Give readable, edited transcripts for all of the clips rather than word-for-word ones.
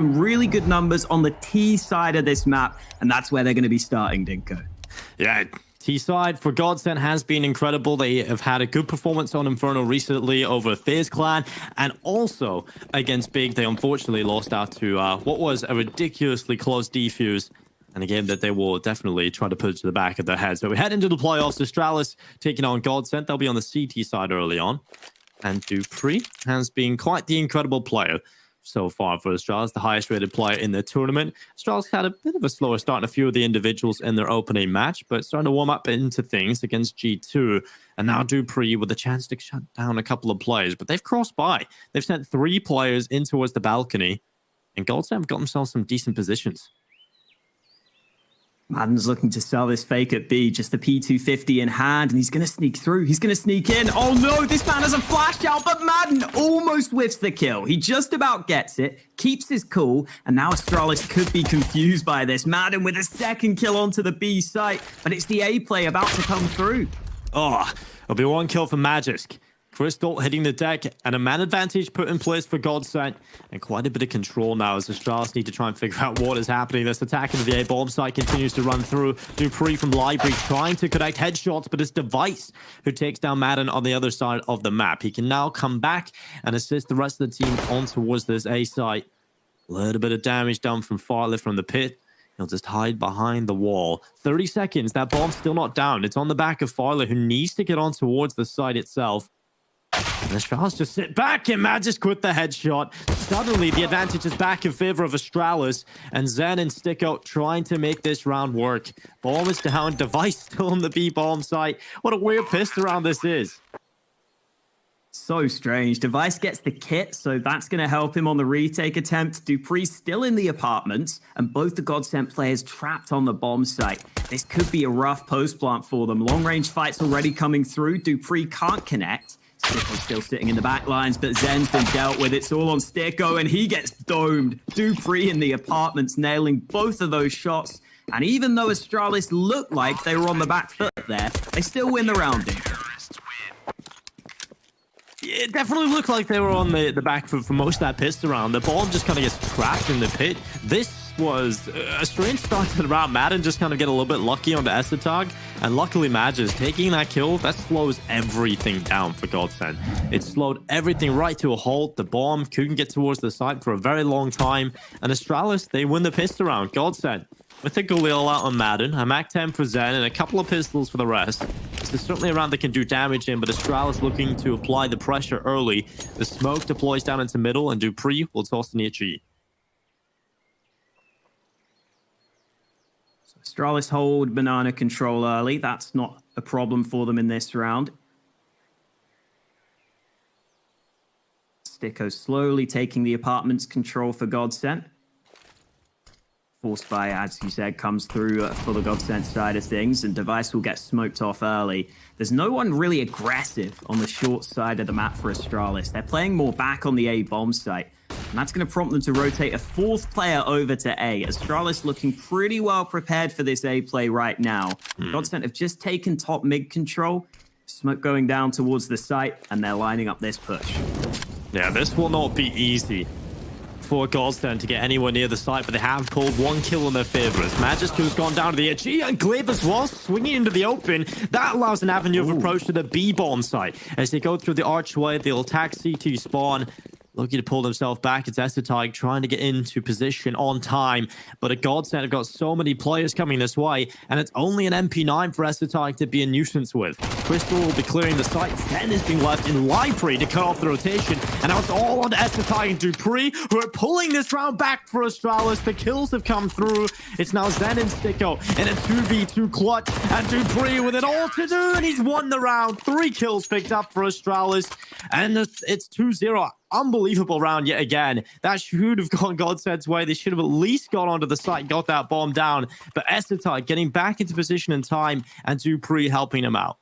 really good numbers on the T side of this map, and that's where they're going to be starting, Dinko. Yeah, T side for GODSENT has been incredible. They have had a good performance on Inferno recently over Thayer's clan, and also against Big. They unfortunately lost out to what was a ridiculously close defuse, and a game that they will definitely try to put to the back of their head. So we head into the playoffs. Astralis taking on GODSENT. They'll be on the CT side early on, and Dupree has been quite the incredible player so far for Astralis, the highest rated player in the tournament. Astralis had a bit of a slower start in a few of the individuals in their opening match, but starting to warm up into things against G2. And now Dupree with a chance to shut down a couple of players, but they've crossed by. They've sent 3 players in towards the balcony, and GODSENT have got themselves some decent positions. Madden's looking to sell this fake at B, just the P250 in hand, and he's going to sneak through. He's going to sneak in. Oh no, this man has a flash out, but Madden almost whiffs the kill. He just about gets it, keeps his cool, and now Astralis could be confused by this. Madden with a second kill onto the B site, but it's the A play about to come through. Oh, it'll be 1 kill for Magisk. Crystal hitting the deck, and a man advantage put in place for GODSENT, and quite a bit of control now as Astralis need to try and figure out what is happening. This attack into the A bomb site continues to run through. Dupree from Library trying to connect headshots, but it's Device who takes down Madden on the other side of the map. He can now come back and assist the rest of the team on towards this A site. A little bit of damage done from Farley from the pit. He'll just hide behind the wall. 30 seconds, that bomb's still not down. It's on the back of Farley, who needs to get on towards the site itself. And Astralis just sit back, and Magisk with the headshot. Suddenly, the advantage is back in favor of Astralis, and Zen and Stickout trying to make this round work. Bomb is down, Device still on the B bomb site. What a weird pistol round this is. So strange. Device gets the kit, so that's going to help him on the retake attempt. Dupree still in the apartments, and both the GODSENT players trapped on the bomb site. This could be a rough post plant for them. Long-range fights already coming through. Dupree can't connect. Sticko's still sitting in the back lines, but Zen's been dealt with. It's all on Sticko, and he gets domed. Dupree in the apartments nailing both of those shots. And even though Astralis looked like they were on the back foot there, they still win the round. It definitely looked like they were on the back foot for most of that pistol round. The bomb just kind of gets trapped in the pit. This was a strange start to the round. Madden just kind of get a little bit lucky on the Esatog, and luckily Magisk taking that kill, that slows everything down for GODSENT. It slowed everything right to a halt. The bomb couldn't get towards the site for a very long time, and Astralis, they win the pistol round. GODSENT with a Galil out on Madden, a Mac 10 for Zen, and a couple of pistols for the rest. There's certainly a round that can do damage in, but Astralis looking to apply the pressure early. The smoke deploys down into middle, and Dupree will toss near G. Astralis hold banana control early. That's not a problem for them in this round. Sticko slowly taking the apartment's control for GODSENT. Force buy, as you said, comes through for the GODSENT side of things, and Device will get smoked off early. There's no one really aggressive on the short side of the map for Astralis. They're playing more back on the A bomb site, and that's going to prompt them to rotate a 4th player over to A. Astralis looking pretty well prepared for this A play right now. GODSENT have just taken top mid control, smoke going down towards the site, and they're lining up this push. Yeah, this will not be easy for GODSENT to get anywhere near the site, but they have pulled 1 kill in their favor. Magisk, who's gone down to the edge, and Glaive as well, swinging into the open. That allows an avenue of approach to the B bomb site. As they go through the archway, they'll attack CT spawn. Looking to pull themselves back. It's Esatog trying to get into position on time. But at GODSENT have got so many players coming this way, and it's only an MP9 for Esatog to be a nuisance with. Crystal will be clearing the site. Zen is being left in Library to cut off the rotation. And now it's all on Esatog and Dupree, who are pulling this round back for Astralis. The kills have come through. It's now Zen and Sticko in a 2v2 clutch. And Dupree with it all to do, and he's won the round. 3 kills picked up for Astralis. And it's 2-0. Unbelievable round yet again. That should have gone GODSENT's way. They should have at least gone onto the site, got that bomb down. But Esatog getting back into position in time, and Dupree helping him out.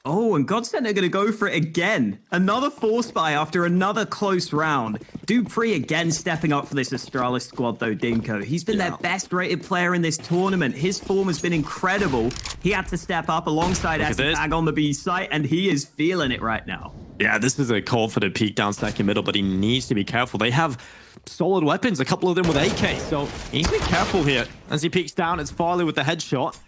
Oh, and GODSENT are going to go for it again. Another force buy after another close round. Dupree again stepping up for this Astralis squad, though, Dinko. He's been their best rated player in this tournament. His form has been incredible. He had to step up alongside Esatog on the B site, and he is feeling it right now. Yeah, this is a confident peek down second middle, but he needs to be careful. They have solid weapons, a couple of them with AK. So he needs to be careful here. As he peeks down, it's Farley with the headshot.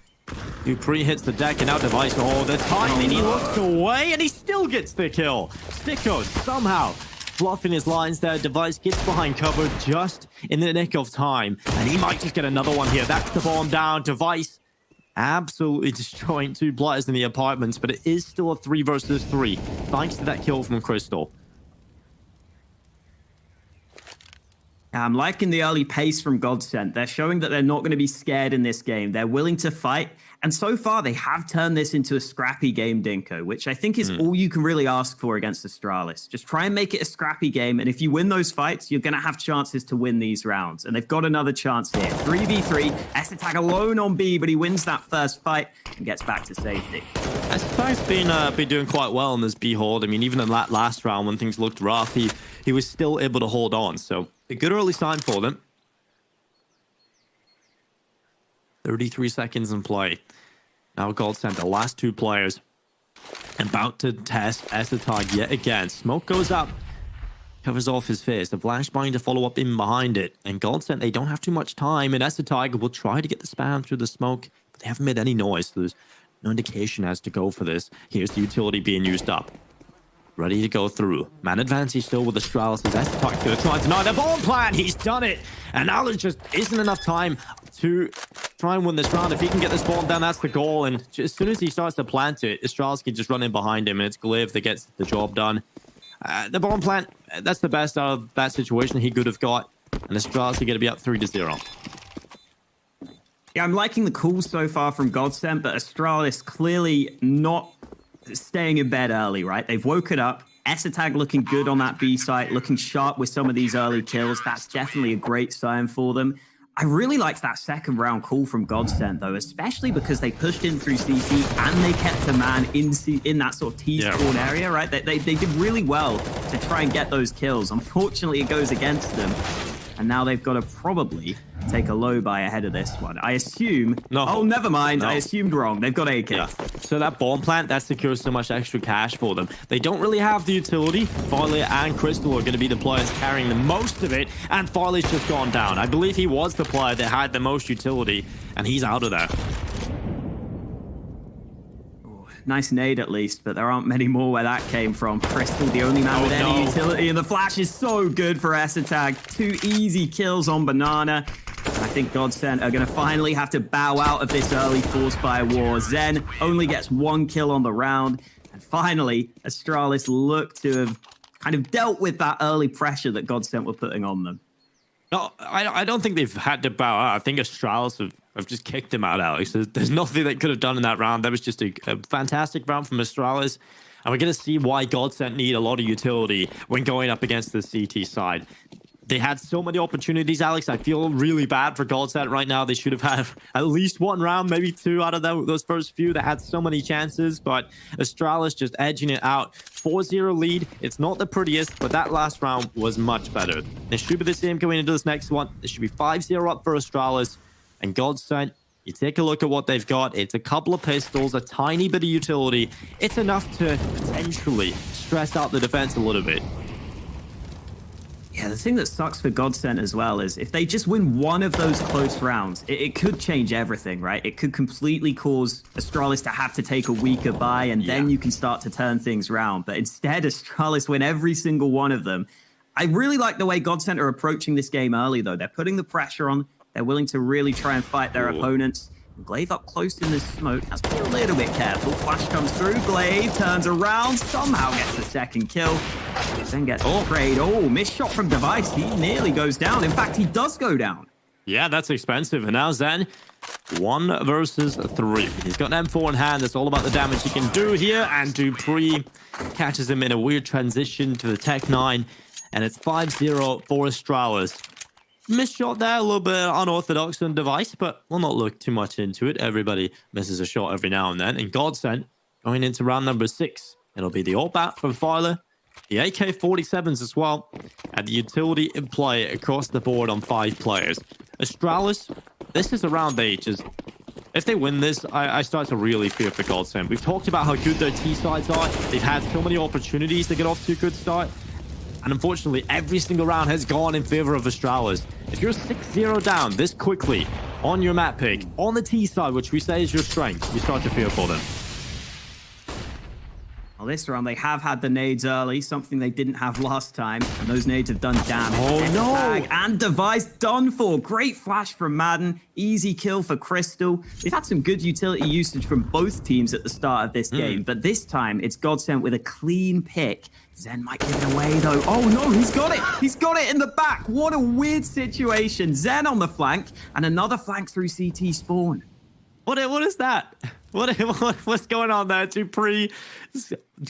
Dupree hits the deck and now Device. Oh, the timing. He looks away and he still gets the kill. Sticko somehow fluffing his lines there. Device gets behind cover just in the nick of time. And he might just get another one here. That's the bomb down. Device absolutely destroying 2 players in the apartments. But it is still a 3 versus 3. Thanks to that kill from Crystal. I'm liking the early pace from GODSENT. They're showing that they're not going to be scared in this game. They're willing to fight. And so far, they have turned this into a scrappy game, Dinko, which I think is all you can really ask for against Astralis. Just try and make it a scrappy game. And if you win those fights, you're going to have chances to win these rounds. And they've got another chance here. 3v3. Esatag alone on B, but he wins that first fight and gets back to safety. Esatag's been doing quite well in this B hold. I mean, even in that last round when things looked rough, he was still able to hold on. So a good early sign for them. 33 seconds in play. Now GODSENT, the last 2 players, about to test Esatag yet again. Smoke goes up, covers off his face. The flashbang to follow up in behind it. And GODSENT, they don't have too much time. And Esatag will try to get the spam through the smoke, but they haven't made any noise. So there's no indication as to go for this. Here's the utility being used up. Ready to go through. Man advantage still with Astralis as Esatag going to try and deny the bomb plan. He's done it. And now there just isn't enough time to try and win this round. If he can get this bomb down, that's the goal. And as soon as he starts to plant it, Astralis can just run in behind him. And it's Glaive that gets the job done. The bomb plant, that's the best out of that situation he could have got. And Astralis are going to be up 3-0. Yeah, I'm liking the calls so far from GODSENT, but Astralis clearly not staying in bed early, right? They've woken up. Esatag looking good on that B site, looking sharp with some of these early kills. That's definitely a great sign for them. I really liked that second round call from GODSENT, though, especially because they pushed in through CT and they kept a man in that sort of T-spawn area, right? They did really well to try and get those kills. Unfortunately, it goes against them. And now they've got to probably take a low buy ahead of this one. I assume... No. Oh, never mind. No. I assumed wrong. They've got AK. Yeah. So that bomb plant, that secures so much extra cash for them. They don't really have the utility. Farley and Crystal are going to be the players carrying the most of it. And Farley's just gone down. I believe he was the player that had the most utility. And he's out of there. Nice nade at least, but there aren't many more where that came from. Crystal, the only man with any utility, and the flash is so good for Esatag. 2 easy kills on Banana. I think GODSENT are going to finally have to bow out of this early force fire war. Zen only gets 1 kill on the round. And finally, Astralis look to have kind of dealt with that early pressure that GODSENT were putting on them. No, I don't think they've had to bow out. I think Astralis have just kicked him out, Alex. There's nothing they could have done in that round. That was just a fantastic round from Astralis. And we're going to see why GODSENT need a lot of utility when going up against the CT side. They had so many opportunities, Alex. I feel really bad for GODSENT right now. They should have had at least 1 round, maybe 2 out of those first few. They had so many chances, but Astralis just edging it out. 4-0 lead. It's not the prettiest, but that last round was much better. It should be the same going into this next one. It should be 5-0 up for Astralis. And GODSENT, you take a look at what they've got. It's a couple of pistols, a tiny bit of utility. It's enough to potentially stress out the defense a little bit. Yeah, the thing that sucks for GODSENT as well is if they just win one of those close rounds, it could change everything, right? It could completely cause Astralis to have to take a weaker buy, and then you can start to turn things around. But instead, Astralis win every single one of them. I really like the way GODSENT are approaching this game early, though. They're putting the pressure on. They're willing to really try and fight their opponents. Glaive up close in this smoke. Has to be a little bit careful. Flash comes through. Glaive turns around. Somehow gets the second kill. Then gets sprayed. Oh, missed shot from Device. He nearly goes down. In fact, he does go down. Yeah, that's expensive. And now Zen, 1 versus 3. He's got an M4 in hand. That's all about the damage he can do here. And Dupree catches him in a weird transition to the Tech 9. And it's 5-0 for Astralis. Missed shot there, a little bit unorthodox on Device, but we'll not look too much into it. Everybody misses a shot every now and then. And GODSENT going into round number 6. It'll be the AUG from Farley, the AK-47s as well, and the utility in play across the board on 5 players. Astralis, this is a round they just... If they win this, I start to really fear for GODSENT. We've talked about how good their T-sides are. They've had so many opportunities to get off to a good start. And unfortunately, every single round has gone in favor of Astralis. If you're 6-0 down this quickly on your map pick, on the T side, which we say is your strength, you start to fear for them. Well, this round, they have had the nades early, something they didn't have last time. And those nades have done damage. Oh, no. Tag and device done for. Great flash from Madden. Easy kill for Crystal. We've had some good utility usage from both teams at the start of this game. But this time, it's GODSENT with a clean pick. Zen might give it away, though. Oh, no, he's got it. He's got it in the back. What a weird situation. Zen on the flank and another flank through CT spawn. What is that? What's going on there? Dupree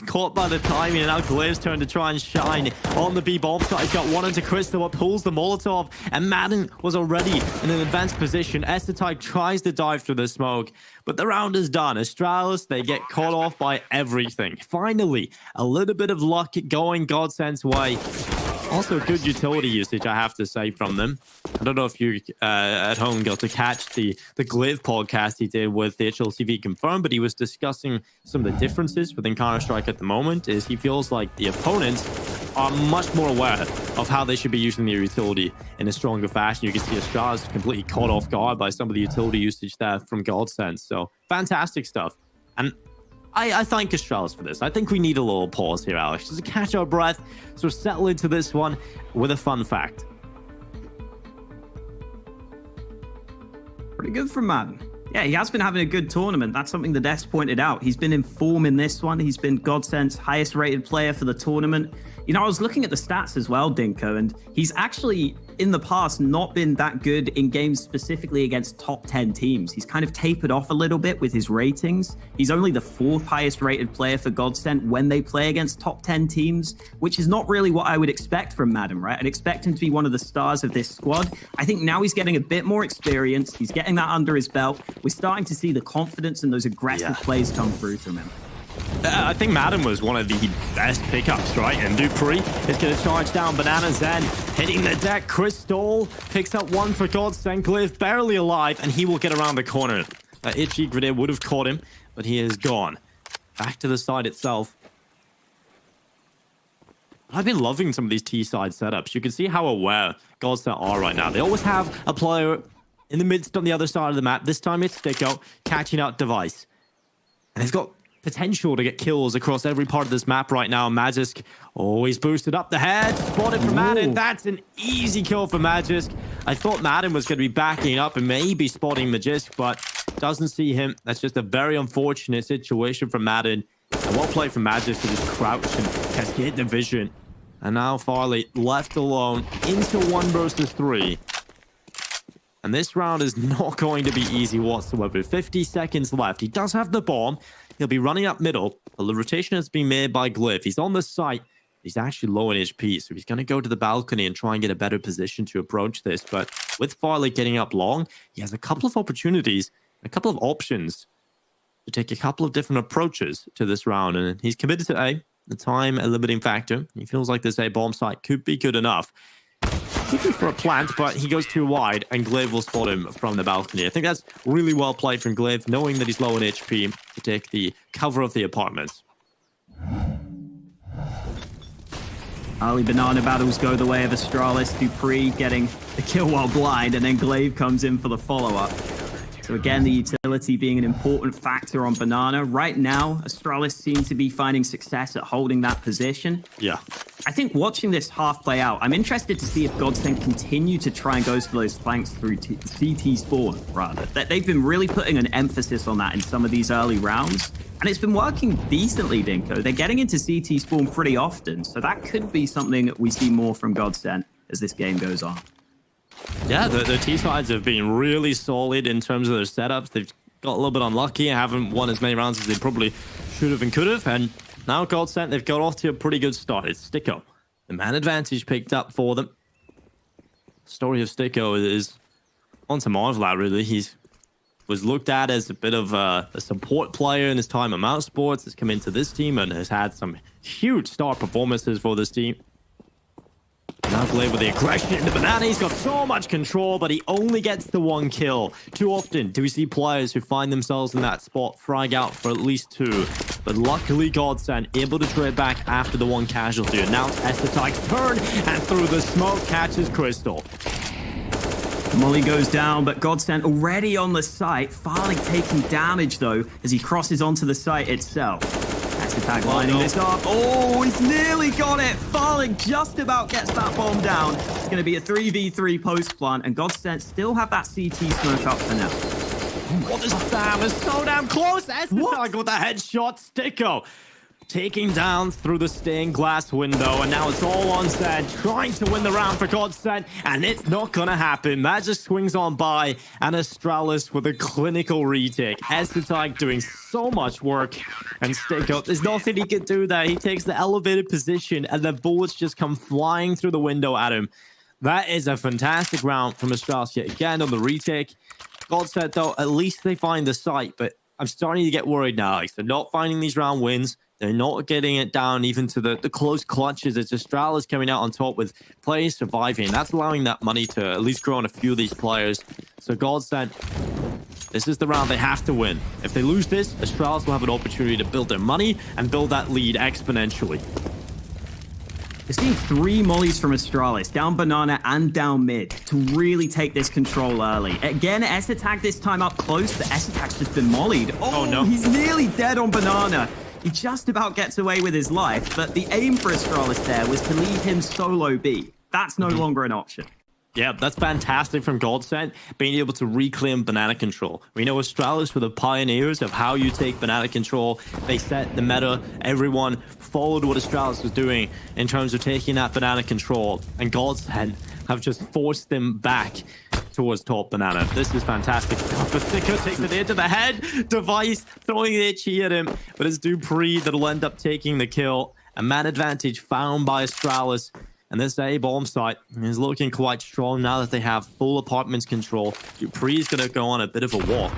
caught by the timing, and now Glaive's turn to try and shine on the B bomb side. He's got one into Crystal, what pulls the Molotov, and Madden was already in an advanced position. Type tries to dive through the smoke, but the round is done. Astralis, they get caught off by everything. Finally, a little bit of luck going GODSENT's way. Also, good utility usage, I have to say, from them. I don't know if you at home got to catch the Glaive podcast he did with the HLTV Confirmed, but he was discussing some of the differences within Counter-Strike at the moment. Is he feels like the opponents are much more aware of how they should be using their utility in a stronger fashion. You can see Astralis completely caught off guard by some of the utility usage there from GODSENT. So, fantastic stuff. And I thank Astralis for this. I think we need a little pause here, Alex, just to catch our breath, sort of settle into this one with a fun fact. Pretty good from Madden. Yeah, he has been having a good tournament. That's something the desk pointed out. He's been in form in this one. He's been GODSENT's highest rated player for the tournament. You know, I was looking at the stats as well, Dinko, and he's actually, in the past, not been that good in games specifically against top 10 teams. He's kind of tapered off a little bit with his ratings. He's only the 4th highest rated player for GODSENT when they play against top 10 teams, which is not really what I would expect from Madden, right? I'd expect him to be one of the stars of this squad. I think now he's getting a bit more experience. He's getting that under his belt. We're starting to see the confidence and those aggressive plays come through from him. I think Madden was one of the best pickups, right? And Dupree is going to charge down Banana Zen, hitting the deck. Crystal picks up one for GODSENT. Glaive barely alive, and he will get around the corner. That itchy grenade would have caught him, but he is gone. Back to the side itself. I've been loving some of these T-side setups. You can see how aware GODSENT are right now. They always have a player in the midst on the other side of the map. This time it's Sticko catching out Device. And they've got potential to get kills across every part of this map right now. Magisk always boosted up the head. Spotted for Madden. That's an easy kill for Magisk. I thought Madden was going to be backing up and maybe spotting Magisk, but doesn't see him. That's just a very unfortunate situation for Madden. And well played from Magisk to just crouch and cascade the vision. And now Farley left alone into 1 versus 3. And this round is not going to be easy whatsoever. 50 seconds left. He does have the bomb. He'll be running up middle. The rotation has been made by Glaive. He's on the site. He's actually low in HP, so he's going to go to the balcony and try and get a better position to approach this. But with Farley getting up long, he has a couple of opportunities, a couple of options to take a couple of different approaches to this round. And he's committed to A, the time a limiting factor. He feels like this A bomb site could be good enough. Could be for a plant, but he goes too wide, and Glaive will spot him from the balcony. I think that's really well played from Glaive, knowing that he's low in HP, to take the cover of the apartments. Early banana battles go the way of Astralis. Dupree getting the kill while blind, and then Glaive comes in for the follow-up. So again, the utility being an important factor on Banana. Right now, Astralis seem to be finding success at holding that position. Yeah. I think watching this half play out, I'm interested to see if GODSENT continue to try and go for those flanks through CT spawn, rather. They've been really putting an emphasis on that in some of these early rounds. And it's been working decently, Dinko. They're getting into CT spawn pretty often. So that could be something that we see more from GODSENT as this game goes on. Yeah, the T-sides have been really solid in terms of their setups. They've got a little bit unlucky and haven't won as many rounds as they probably should have and could have. And now GODSENT, they've got off to a pretty good start. It's Sticko. The man advantage picked up for them. The story of Sticko is on to marvel at, really. He was looked at as a bit of a support player in his time at Mouse Sports. Has come into this team and has had some huge star performances for this team. Now Glaive with the aggression into Banana. He's got so much control, but he only gets the 1 kill. Too often do we see players who find themselves in that spot frag out for at least 2. But luckily, GODSENT able to trade back after the 1 casualty. And now it's Estatak's turn, and through the smoke catches Crystal. Molly goes down, but GODSENT already on the site. Farley taking damage, though, as he crosses onto the site itself. Estatak lining this up. Oh, he's nearly got it. Farley just about gets that bomb down. It's going to be a 3v3 post-plant, and GODSENT still have that CT smoke up for now. What is Sam? Is so damn close. Estatak with a headshot. Sticko taking down through the stained glass window, and now it's all on Zed trying to win the round for GODSENT, and it's not gonna happen. That just swings on by, and Astralis with a clinical retake. Estatak doing so much work, and Sticko, there's nothing he can do there. He takes the elevated position, and the bullets just come flying through the window at him. That is a fantastic round from Astralis yet again on the retake. GODSENT, though, at least they find the site, but I'm starting to get worried now. Like, they're not finding these round wins. They're not getting it down even to the close clutches. It's Astralis coming out on top with players surviving. That's allowing that money to at least grow on a few of these players. So GODSENT, this is the round they have to win. If they lose this, Astralis will have an opportunity to build their money and build that lead exponentially. We're seeing 3 mollies from Astralis, down Banana and down mid, to really take this control early. Again, Estatak this time up close, but Estatak's just been mollied. Oh no, he's nearly dead on Banana. He just about gets away with his life, but the aim for Astralis there was to leave him solo B. That's no longer an option. Yeah, that's fantastic from GODSENT, being able to reclaim banana control. We know Astralis were the pioneers of how you take banana control. They set the meta. Everyone followed what Astralis was doing in terms of taking that banana control, and GODSENT have just forced them back towards top banana. This is fantastic stuff. But Sticko takes it into the head. Device throwing the itchy at him, but it's Dupree that'll end up taking the kill. A man advantage found by Astralis. And this A bomb site is looking quite strong now that they have full apartments control. Dupree's going to go on a bit of a walk.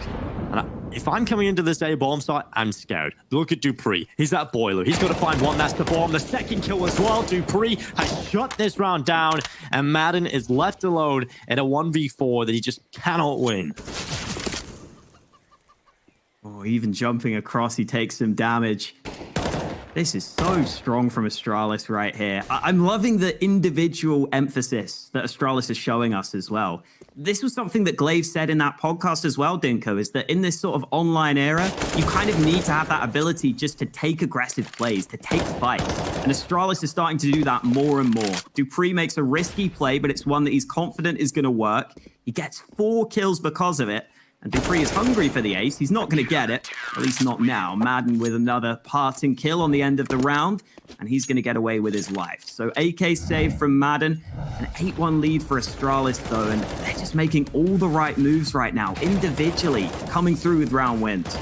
And if I'm coming into this A bomb site, I'm scared. Look at Dupree. He's that boiler. He's got to find one. That's the bomb. The second kill as well. Dupree has shut this round down. And Madden is left alone in a 1v4 that he just cannot win. Oh, even jumping across, he takes some damage. This is so strong from Astralis right here. I'm loving the individual emphasis that Astralis is showing us as well. This was something that Glaive said in that podcast as well, Dinko, is that in this sort of online era, you kind of need to have that ability just to take aggressive plays, to take fights. And Astralis is starting to do that more and more. Dupree makes a risky play, but it's one that he's confident is going to work. He gets 4 kills because of it. And Dupree is hungry for the ace. He's not going to get it, at least not now. Madden with another parting kill on the end of the round, and he's going to get away with his life. So AK save from Madden, an 8-1 lead for Astralis, though, and they're just making all the right moves right now, individually, coming through with round wins.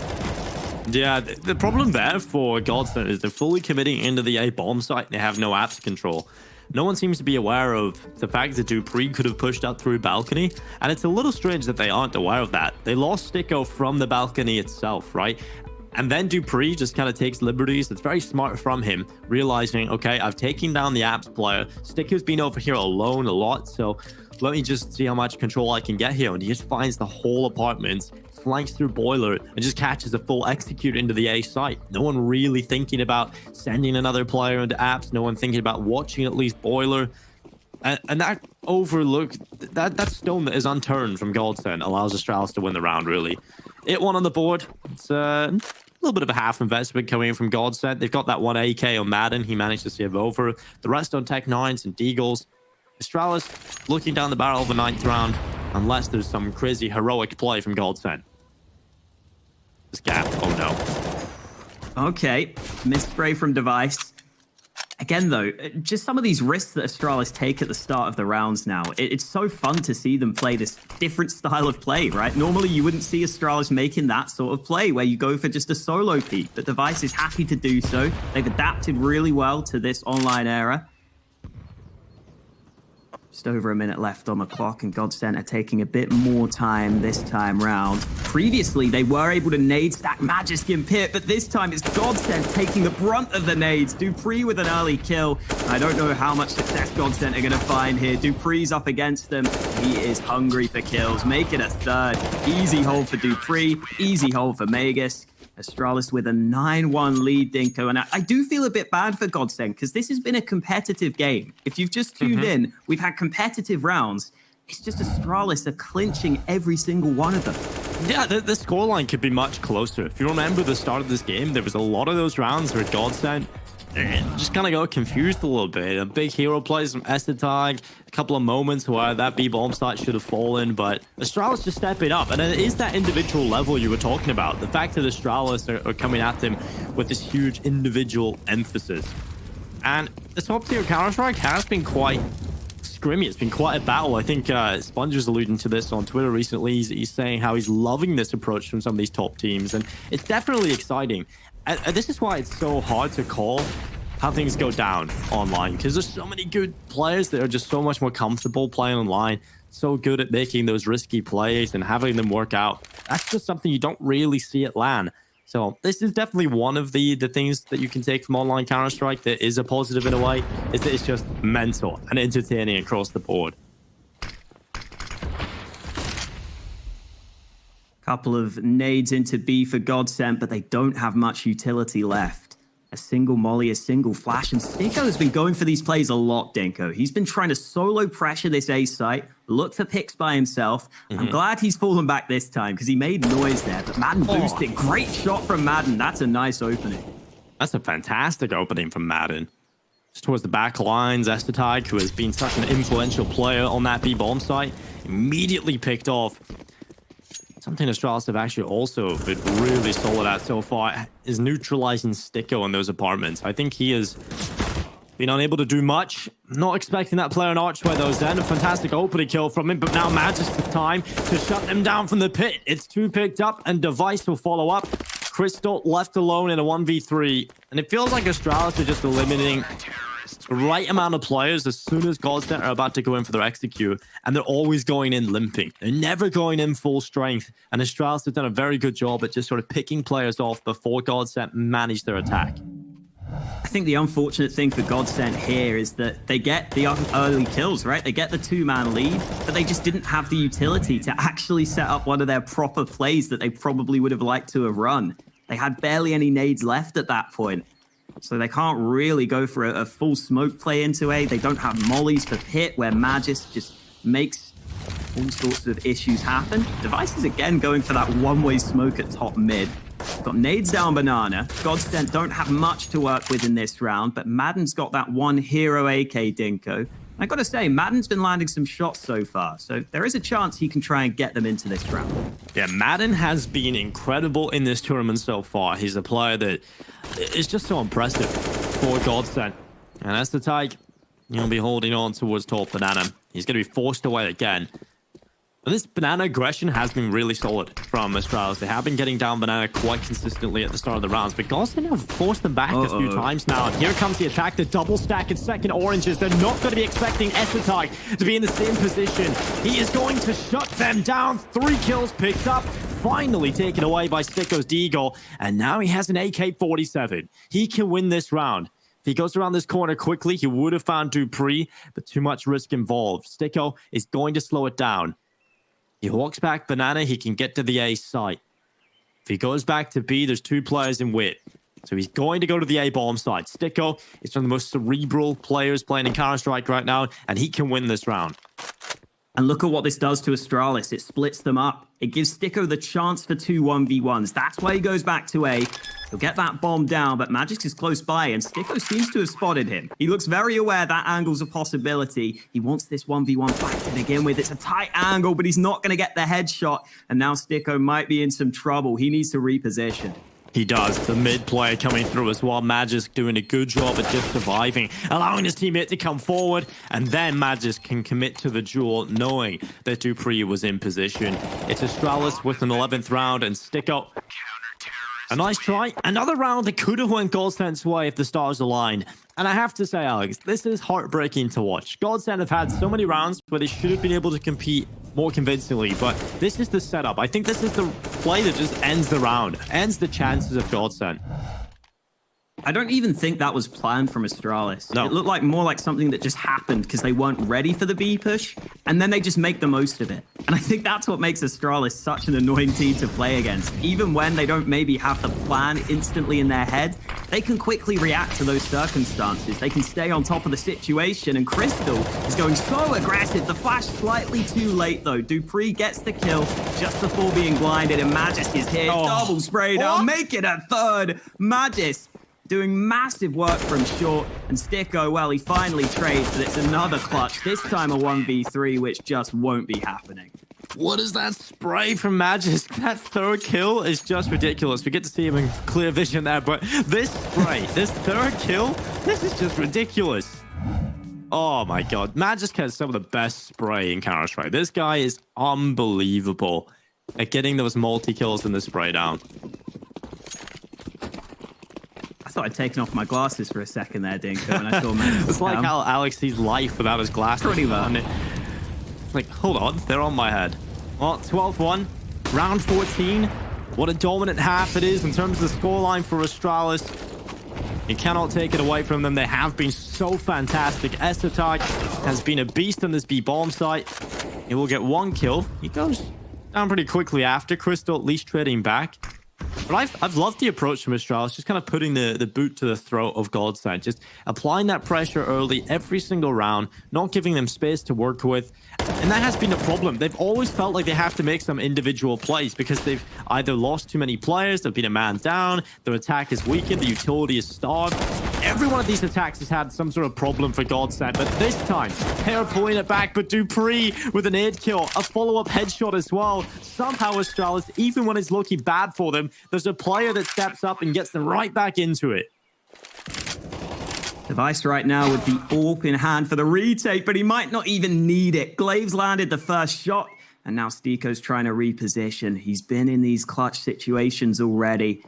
Yeah, the problem there for GODSENT is they're fully committing into the A bomb site. They have no apps control. No one seems to be aware of the fact that Dupree could have pushed up through balcony, and it's a little strange that they aren't aware of that. They lost Sticko from the balcony itself, right? And then Dupree just kind of takes liberties. It's very smart from him, realizing, okay, I've taken down the apps player. Sticko's been over here alone a lot, so let me just see how much control I can get here. And he just finds the whole apartment, flanks through boiler, and just catches a full execute into the A site. No one really thinking about sending another player into apps. No one thinking about watching at least boiler. And that overlook, that stone that is unturned from GODSENT allows Astralis to win the round, really. 8-1 on the board. It's a little bit of a half investment coming in from GODSENT. They've got that 1 AK on Madden. He managed to save over. The rest on Tech 9s and Deagles. Astralis looking down the barrel of the 9th round, unless there's some crazy heroic play from GODSENT. This gap, oh no. Okay, misspray from Device. Again, though, just some of these risks that Astralis take at the start of the rounds now. It's so fun to see them play this different style of play, right? Normally, you wouldn't see Astralis making that sort of play where you go for just a solo peek. But Device is happy to do so. They've adapted really well to this online era. Just over a minute left on the clock, and GODSENT are taking a bit more time this time round. Previously, they were able to nade stack Magisk and Pit, but this time it's GODSENT taking the brunt of the nades. Dupree with an early kill. I don't know how much success GODSENT are going to find here. Dupree's up against them. He is hungry for kills. Make it a third. Easy hold for Dupree. Easy hold for Magisk. Astralis with a 9-1 lead, Dinko. And I do feel a bit bad for GODSENT because this has been a competitive game. If you've just tuned in, we've had competitive rounds. It's just Astralis are clinching every single one of them. Yeah, the scoreline could be much closer. If you remember the start of this game, there was a lot of those rounds where GODSENT just kind of got confused a little bit. A big hero plays from Estetag, a couple of moments where that B-bomb site should have fallen, but Astralis just stepping up. And it is that individual level you were talking about. The fact that Astralis are coming at them with this huge individual emphasis. And the top tier Counter-Strike has been quite scrimmy. It's been quite a battle. I think Sponge was alluding to this on Twitter recently. He's saying how he's loving this approach from some of these top teams, and it's definitely exciting. This is why it's so hard to call how things go down online, because there's so many good players that are just so much more comfortable playing online, so good at making those risky plays and having them work out. That's just something you don't really see at LAN. So this is definitely one of the things that you can take from online Counter-Strike that is a positive in a way, is that it's just mental and entertaining across the board. Couple of nades into B for GODSENT, but they don't have much utility left. A single molly, a single flash, and Sticko has been going for these plays a lot, Dinko. He's been trying to solo pressure this A site, look for picks by himself. I'm glad he's fallen back this time because he made noise there, but Madden boosted. Great shot from Madden. That's a nice opening. That's a fantastic opening from Madden. Just towards the back lines, Estetag, who has been such an influential player on that B-bomb site, immediately picked off. Something Astralis have actually also been really solid at so far is neutralizing Sticko in those apartments. I think he has been unable to do much. Not expecting that player in Archway though, Zen. A fantastic opening kill from him, but now Magisk with time to shut them down from the pit. It's 2 picked up, and Device will follow up. Crystal left alone in a 1v3, and it feels like Astralis are just eliminating the right amount of players as soon as GODSENT are about to go in for their execute, and they're always going in limping. They're never going in full strength, and Astralis have done a very good job at just sort of picking players off before GODSENT manage their attack. I think the unfortunate thing for GODSENT here is that they get the early kills, right? They get the 2-man lead, but they just didn't have the utility to actually set up one of their proper plays that they probably would have liked to have run. They had barely any nades left at that point. So they can't really go for a full smoke play into A. They don't have mollies for Pit, where Magisk just makes all sorts of issues happen. Device is again going for that one-way smoke at top mid. Got nades down Banana. GODSENT don't have much to work with in this round, but Madden's got that one hero AK, Dinko. I gotta say, Madden's been landing some shots so far, so there is a chance he can try and get them into this round. Yeah, Madden has been incredible in this tournament so far. He's a player that is just so impressive for GODSENT. And as the Tyke, he'll be holding on towards top Banana. He's going to be forced away again. And this Banana aggression has been really solid from Astralis. They have been getting down Banana quite consistently at the start of the rounds, but GODSENT have forced them back a few times now. And here comes the attack, the double stack in second oranges. They're not going to be expecting Estetag to be in the same position. He is going to shut them down. 3 kills picked up, finally taken away by Sticko's Deagle. And now he has an AK-47. He can win this round. If he goes around this corner quickly, he would have found Dupree, but too much risk involved. Sticko is going to slow it down. He walks back Banana, he can get to the A site. If he goes back to B, there's 2 players in WIT. So he's going to go to the A bomb site. Sticko is one of the most cerebral players playing in Counter-Strike right now, and he can win this round. And look at what this does to Astralis. It splits them up. It gives Sticko the chance for 2 1v1s. That's why he goes back to A. He'll get that bomb down, but Magisk is close by, and Sticko seems to have spotted him. He looks very aware that angle's a possibility. He wants this 1v1 fight to begin with. It's a tight angle, but he's not going to get the headshot. And now Sticko might be in some trouble. He needs to reposition. He does. The mid player coming through as well. Magisk doing a good job at just surviving, allowing his teammate to come forward, and then Magisk can commit to the duel, knowing that Dupree was in position. It's Astralis with an 11th round, and Sticko A nice try. Another round that could have went GODSENT's way if the stars aligned. And I have to say, Alex, this is heartbreaking to watch. GODSENT have had so many rounds where they should have been able to compete more convincingly, but this is the setup. I think this is the play that just ends the round, ends the chances of GODSENT. I don't even think that was planned from Astralis. No. It looked like more like something that just happened because they weren't ready for the B push, and then they just make the most of it. And I think that's what makes Astralis such an annoying team to play against. Even when they don't maybe have the plan instantly in their head, they can quickly react to those circumstances. They can stay on top of the situation, and Crystal is going so aggressive. The flash slightly too late, though. Dupree gets the kill just before being blinded, and Magis is here. Double spray down, make it a third. Magis doing massive work from short, and Sticko, well, he finally trades, but it's another clutch. This time a 1v3, which just won't be happening. What is that spray from Magis? That third kill is just ridiculous. We get to see him in clear vision there, but this spray, this third kill, this is just ridiculous. Oh my god. Magis has some of the best spray in Counter-Strike. This guy is unbelievable at getting those multi-kills in the spray down. I thought I'd taken off my glasses for a second there, Dinko, when I saw Magis. It's like how Alex sees life without his glasses. Pretty much. It's like, hold on, they're on my head. Well, 12-1, round 14. What a dominant half it is in terms of the scoreline for Astralis. You cannot take it away from them. They have been so fantastic. Esotag has been a beast on this B bomb site. He will get one kill. He goes down pretty quickly after. Crystal at least trading back. But I've loved the approach from Astralis, just kind of putting the boot to the throat of GODSENT, just applying that pressure early every single round, not giving them space to work with. And that has been a problem. They've always felt like they have to make some individual plays because they've either lost too many players, they've been a man down, their attack is weakened, the utility is starved. Every one of these attacks has had some sort of problem for GODSENT, but this time, they're pulling it back. But Dupree with an 8 kill, a follow-up headshot as well. Somehow Astralis, even when it's looking bad for them, there's a player that steps up and gets them right back into it. Device right now with the AWP in hand for the retake, but he might not even need it. Glaives landed the first shot, and now Stiko's trying to reposition. He's been in these clutch situations already.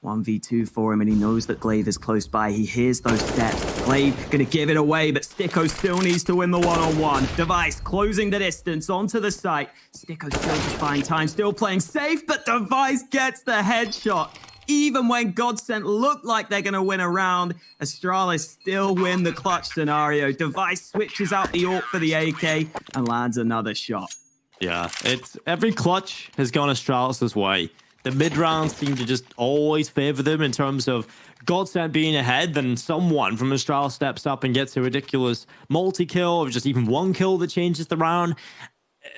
1v2 for him, and he knows that Glaive is close by. He hears those steps. Glaive gonna give it away, but Sticko still needs to win the one-on-one. Device closing the distance onto the site. Sticko still just buying time, still playing safe, but Device gets the headshot. Even when GODSENT look like they're going to win a round, Astralis still win the clutch scenario. Device switches out the AWP for the AK and lands another shot. Yeah, it's every clutch has gone Astralis' way. The mid-rounds seem to just always favor them in terms of GODSENT being ahead, then someone from Astralis steps up and gets a ridiculous multi-kill or just even one kill that changes the round.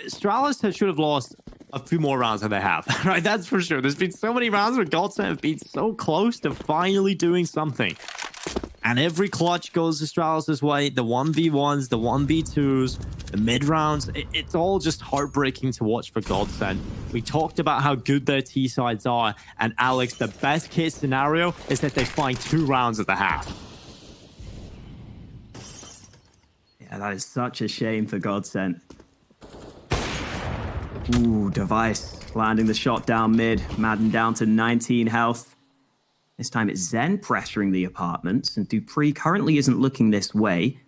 Astralis should have lost a few more rounds than they have, right? That's for sure. There's been so many rounds where GODSENT have been so close to finally doing something. And every clutch goes Astralis' way. The 1v1s, the 1v2s, the mid-rounds. It's all just heartbreaking to watch for GODSENT. We talked about how good their T-sides are. And Alex, the best case scenario is that they find 2 rounds at the half. Yeah, that is such a shame for GODSENT. Ooh, Device landing the shot down mid. Madden down to 19 health. This time it's Zen pressuring the apartments, and Dupree currently isn't looking this way.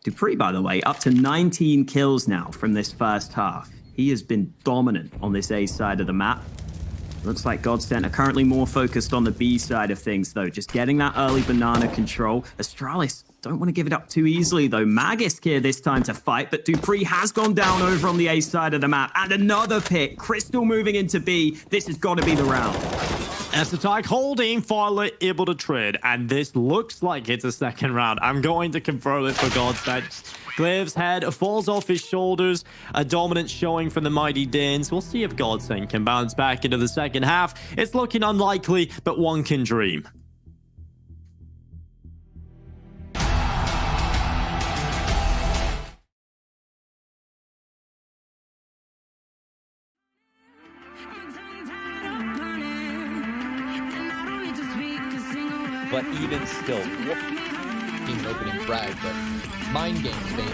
Dupree, by the way, up to 19 kills now from this first half. He has been dominant on this A side of the map. Looks like GODSENT are currently more focused on the B side of things, though. Just getting that early banana control. Astralis don't want to give it up too easily, though. Magisk here this time to fight, but Dupree has gone down over on the A side of the map. And another pick. Crystal moving into B. This has got to be the round. Esotag holding, Farley able to trade, and this looks like it's a second round. I'm going to confirm it for GODSENT. Glaive's head falls off his shoulders. A dominant showing from the mighty Danes. We'll see if GODSENT can bounce back into the second half. It's looking unlikely, but one can dream. But even still, team opening frag, but mind games, baby.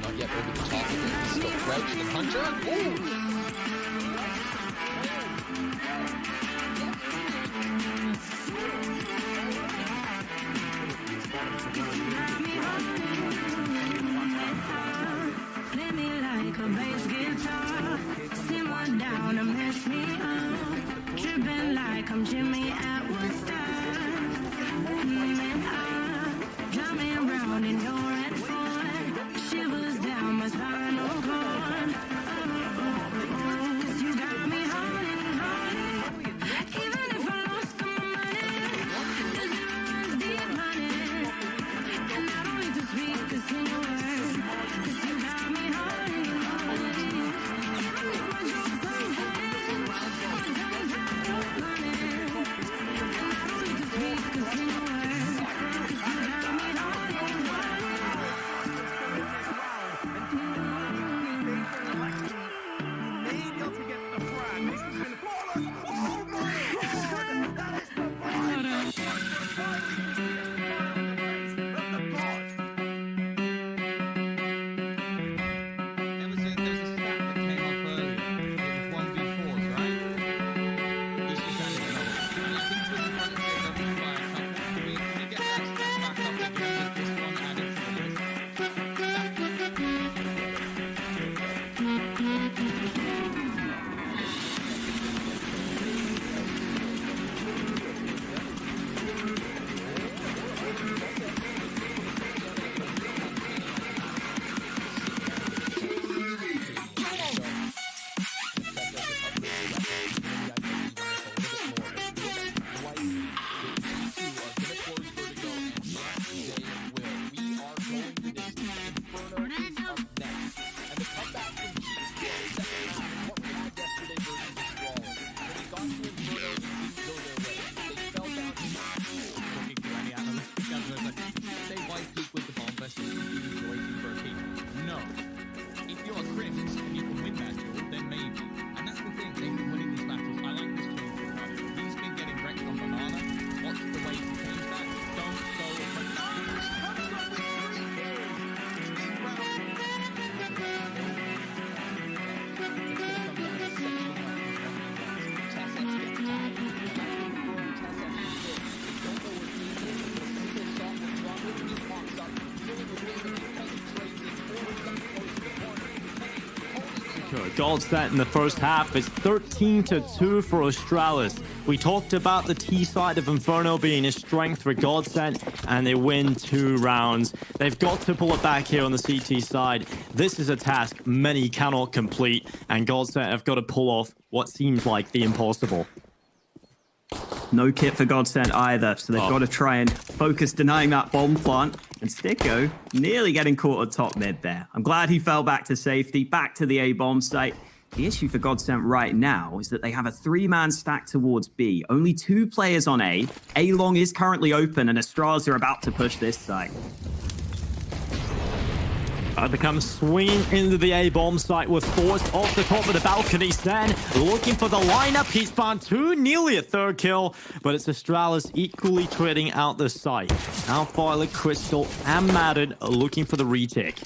Not yet over the top of it. He's still crouched and Hunter. Ooh! Play me like a bass guitar, simmer down and mess me up, tripping like I'm Jimmy at Woodstock, drive me around in your red Ford, shivers down my spinal cord, 'cause you got me haunted, even if I lost all my money, the zero's deep money, and I don't need to speak a single word, 'cause you got me haunted, my jokes don't fit, my tongue's out of money, and I don't need to speak a single word, 'cause you got me GODSENT in the first half is 13-2 for Astralis. We talked about the T side of Inferno being a strength for GODSENT, and they win 2 rounds. They've got to pull it back here on the CT side. This is a task many cannot complete, and GODSENT have got to pull off what seems like the impossible. No kit for GODSENT either, so they've got to try and focus denying that bomb plant. And Sticko nearly getting caught at top mid there. I'm glad he fell back to safety, back to the A bomb site. The issue for GODSENT right now is that they have a 3-man stack towards B. Only 2 players on A. A long is currently open, and Astralis are about to push this site. They come swinging into the A-bomb site with forced off the top of the balcony. Sen looking for the lineup. He's found 2, nearly a 3rd kill, but it's Astralis equally trading out the site. Now Violet, Crystal, and Madden are looking for the retake.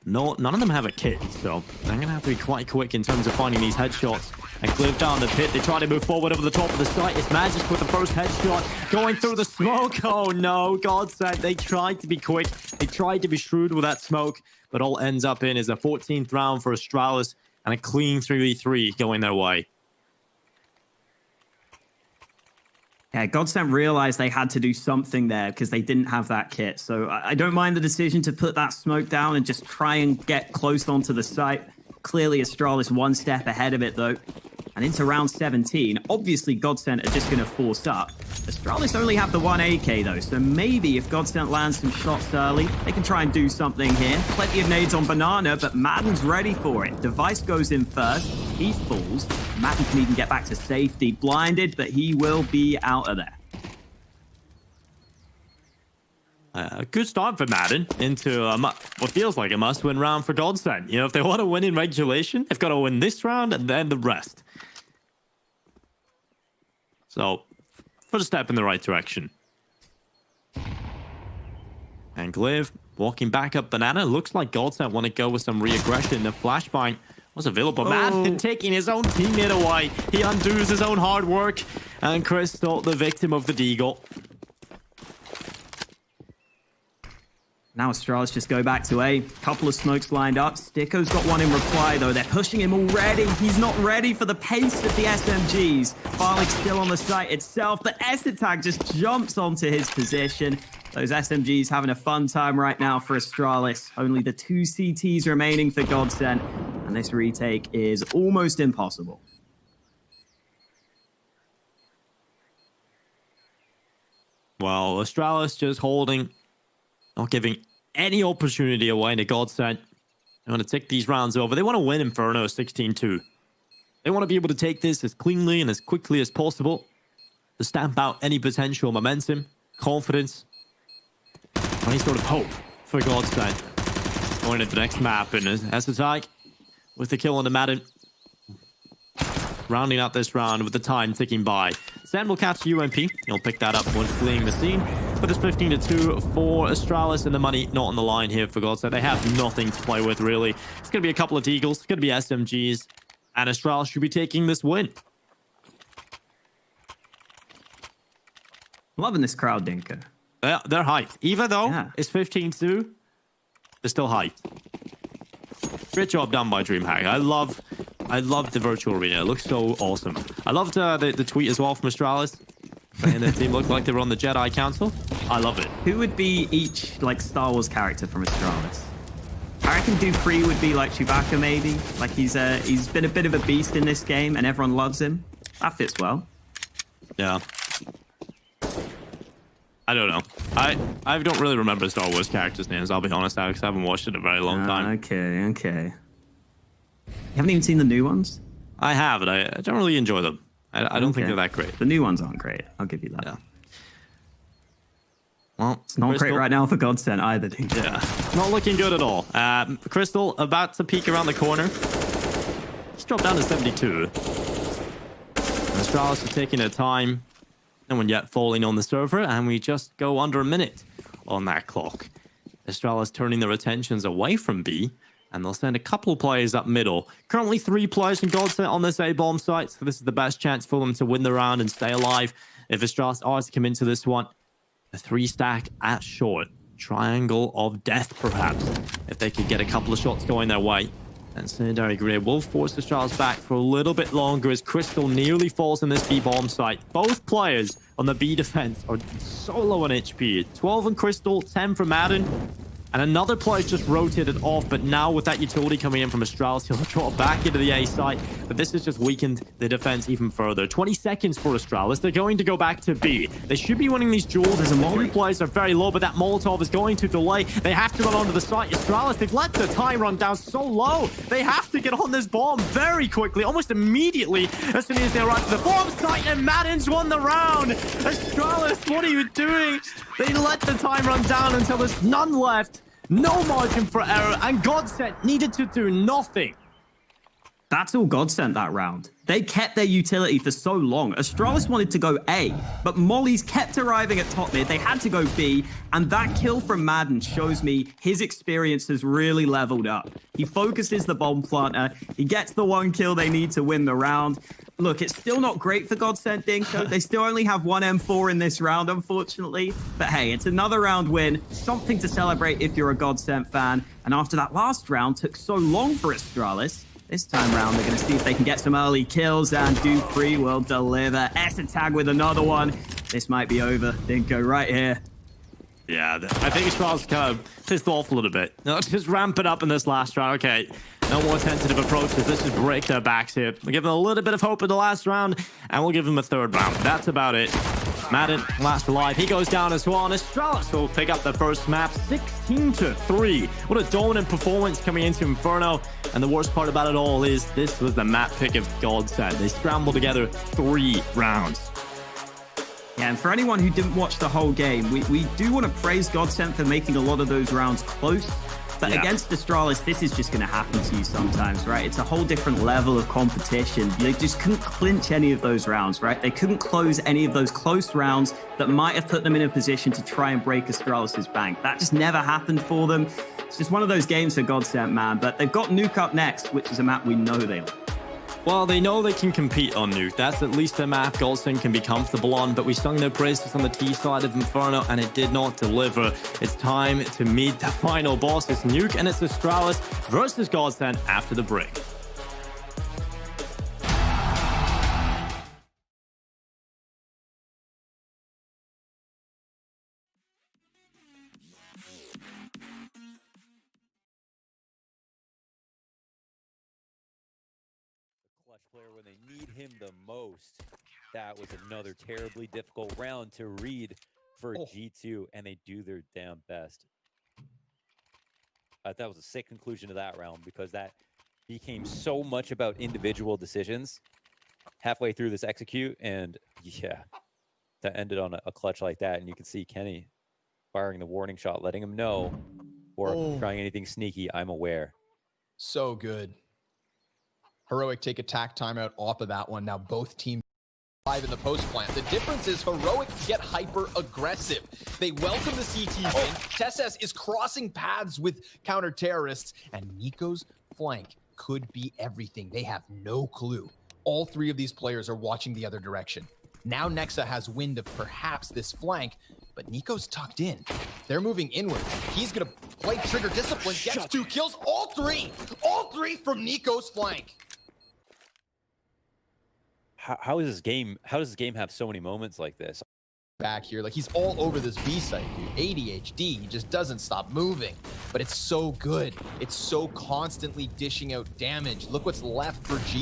No, none of them have a kit, so they're going to have to be quite quick in terms of finding these headshots. And Cliff down the pit, they try to move forward over the top of the site. It's Magic with the first headshot, going through the smoke. Oh no, GODSENT, they tried to be quick. They tried to be shrewd with that smoke, but all ends up in is a 14th round for Astralis and a clean 3v3 going their way. Yeah, GODSENT realized they had to do something there because they didn't have that kit. So I don't mind the decision to put that smoke down and just try and get close onto the site. Clearly, Astralis 1 step ahead of it, though. And into round 17, obviously GODSENT are just going to force up. Astralis only have the 1 AK, though, so maybe if GODSENT lands some shots early, they can try and do something here. Plenty of nades on Banana, but Madden's ready for it. Device goes in first. He falls. Madden can even get back to safety. Blinded, but he will be out of there. A good start for Madden into what feels like a must-win round for GODSENT. You know, if they want to win in regulation, they've got to win this round and then the rest. So, first step in the right direction. And Glaive walking back up Banana. Looks like GODSENT want to go with some re-aggression. The flashbang was available. Madden taking his own teammate away. He undoes his own hard work. And Crystal, the victim of the deagle. Now Astralis just go back to A. Couple of smokes lined up. Sticko's got one in reply, though. They're pushing him already. He's not ready for the pace of the SMGs. Farlig's still on the site itself. The S-Attack just jumps onto his position. Those SMGs having a fun time right now for Astralis. Only the 2 CTs remaining for GODSENT. And this retake is almost impossible. Well, Astralis just holding, not giving any opportunity away to GODSENT. They want to take these rounds over. They want to win Inferno 16-2. They want to be able to take this as cleanly and as quickly as possible to stamp out any potential momentum, confidence, any sort of hope for GODSENT. Going into the next map in S-Attack with the kill on the Madden. Rounding out this round with the time ticking by. Zen will catch UMP. He'll pick that up when fleeing the scene. But it's 15-2 for Astralis, and the money not on the line here for GODSENT. They have nothing to play with, really. It's going to be a couple of Deagles. It's going to be SMGs. And Astralis should be taking this win. Loving this crowd, Dinko. They're hyped. Even though it's 15-2, they're still hyped. Great job done by DreamHack. I love the virtual arena. It looks so awesome. I loved the tweet as well from Astralis. And the team looked like they were on the Jedi Council. I love it. Who would be each like Star Wars character from Astralis? I reckon Dupree would be like Chewbacca, maybe. Like he's been a bit of a beast in this game, and everyone loves him. That fits well. Yeah. I don't know. I don't really remember Star Wars characters' names. I'll be honest, Alex. I haven't watched it in a very long time. Okay. You haven't even seen the new ones? I have, and I don't really enjoy them. I don't think they're that great. The new ones aren't great. I'll give you that. Yeah. Well, it's not great right now for GODSENT either. Yeah, not looking good at all. Crystal about to peek around the corner. Just dropped down to 72. Astralis is taking their time. No one yet falling on the server, and we just go under a minute on that clock. Astralis turning their attentions away from B, and they'll send a couple players up middle. Currently 3 players from GODSENT on this A bomb site, so this is the best chance for them to win the round and stay alive. If Astralis are to come into this one, a 3-stack at short. Triangle of death, perhaps, if they could get a couple of shots going their way. And Sanitary Grid will force Astralis back for a little bit longer as Crystal nearly falls on this B bomb site. Both players on the B defense are so low on HP. 12 on Crystal, 10 for Madden. And another player's just rotated off, but now with that utility coming in from Astralis, he'll drop back into the A site. But this has just weakened the defense even further. 20 seconds for Astralis. They're going to go back to B. They should be winning these duels. As a 3 players are very low, but that Molotov is going to delay. They have to run onto the site. Astralis, they've let the time run down so low. They have to get on this bomb very quickly, almost immediately, as soon as they arrive to the bomb site, and Madden's won the round. Astralis, what are you doing? They let the time run down until there's none left. No margin for error, and GODSENT needed to do nothing. That's all GODSENT that round. They kept their utility for so long. Astralis wanted to go A, but Molly's kept arriving at top mid. They had to go B, and that kill from Madden shows me his experience has really leveled up. He focuses the bomb planter. He gets the 1 kill they need to win the round. Look, it's still not great for GODSENT, Dinko. They still only have 1 M4 in this round, unfortunately. But hey, it's another round win. Something to celebrate if you're a GODSENT fan. And after that last round took so long for Astralis, this time round, they're going to see if they can get some early kills, and Dupree will deliver. S-Attack with another one. This might be over. Dinko right here. Yeah, I think Astralis kind of pissed off a little bit. No, just ramp it up in this last round. Okay, no more tentative approaches. Let's just break their backs here. We'll give them a little bit of hope in the last round, and we'll give them a 3rd round. That's about it. Madden, last alive. He goes down as well, and Astralis will pick up the first map, 16-3. What a dominant performance coming into Inferno. And the worst part about it all is this was the map pick of GODSENT. They scrambled together 3 rounds. Yeah, and for anyone who didn't watch the whole game, we do want to praise GODSENT for making a lot of those rounds close. But Yeah. against Astralis, this is just going to happen to you sometimes, right? It's a whole different level of competition. They just couldn't clinch any of those rounds, right? They couldn't close any of those close rounds that might have put them in a position to try and break Astralis' bank. That just never happened for them. It's just one of those games for GODSENT, man. But they've got Nuke up next, which is a map we know they like. Well, they know they can compete on Nuke. That's at least a map GODSENT can be comfortable on, but we sung their praises on the T side of Inferno, and it did not deliver. It's time to meet the final boss. It's Nuke, and it's Astralis versus GODSENT after the break. Clutch player when they need him the most. That was another terribly difficult round to read for G2, and they do their damn best. That was a sick conclusion to that round, because that became so much about individual decisions halfway through this execute, and yeah, that ended on a clutch like that. And you can see Kenny firing the warning shot, letting him know, or trying anything sneaky, I'm aware. So good. Heroic take attack timeout off of that one. Now both teams live in the post plant. The difference is Heroic get hyper aggressive. They welcome the CT win. Tesses is crossing paths with counter terrorists, and Nico's flank could be everything. They have no clue. All three of these players are watching the other direction. Now Nexa has wind of perhaps this flank, but Nico's tucked in. They're moving inwards. He's gonna play trigger discipline, gets 2 kills, all three from Nico's flank. How does this game have so many moments like this? Back here, like he's all over this B site, dude. ADHD, he just doesn't stop moving. But it's so good. It's so constantly dishing out damage. Look what's left for G2.